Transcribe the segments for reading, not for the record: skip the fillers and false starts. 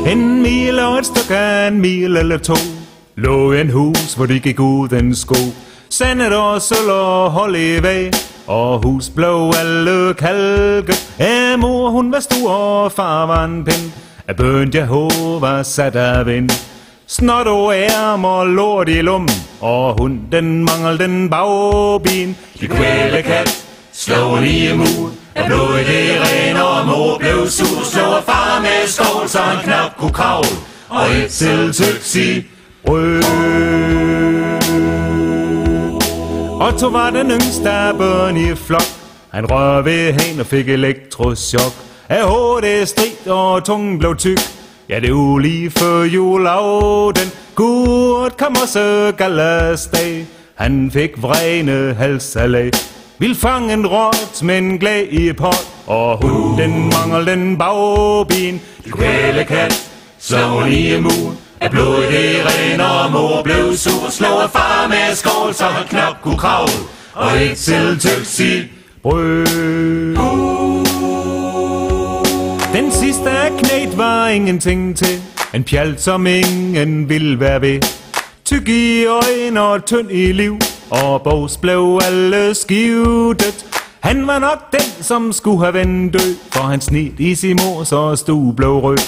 En mil og et stykke af en mil eller to lå en hus, hvor det gik uden sko. Sandet og sølv og hold i væg, og hus blev alle kalket. Mor hun var stor, og far var en pind. Børn Jehova sat af vind. Snot og ærm og lort i lum, og hunden manglede den bagben. De kvælekat slog i mur, blodet det ren, og mor blev sur. Slog far med skål, så han knap kunne kravle, og et selv tøksi brød. Otto var den yngste af børn i flok. Han rør ved hen og fik elektrochok. Hovedet strid og tungen blev tyk. Ja, det var lige før juleaften. Gud kom også gallasdag. Han fik vrene halsalag. Vil fange en rot med en glæ i pot, og hunden manglede den bagben. De kvælekat slog i mur, blodet det ren, og mor blev sur. Slog far med skål, så han knap kunne kravle, og et selv tøksi brød. Den sidste af knæt var ingenting til. En pjalt som ingen ville være ved. Tyk i øjne og tynd i liv, og bogs blev alle skivtet. Han var nok den, som skulle have vendt død, for han snit i sin mors og stue blev rød.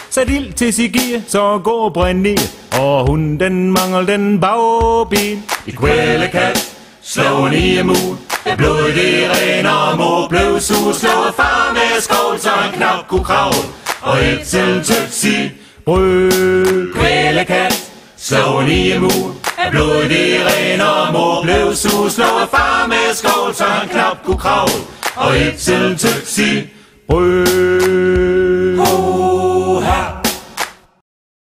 Sat ild til sig gear, så gå brænd ned, og hunden manglede den bagben. De kvælekat slog i mur, blodet det ren, og mor blev sur. Slog far med skål, så han knap kunne kravle, og et selv tøksi brød. Kvælekat slog i mur, blodet det ren, og mor blev sur. Slog far med skål, så han knap kunne kravle, og et selv tøksi brød.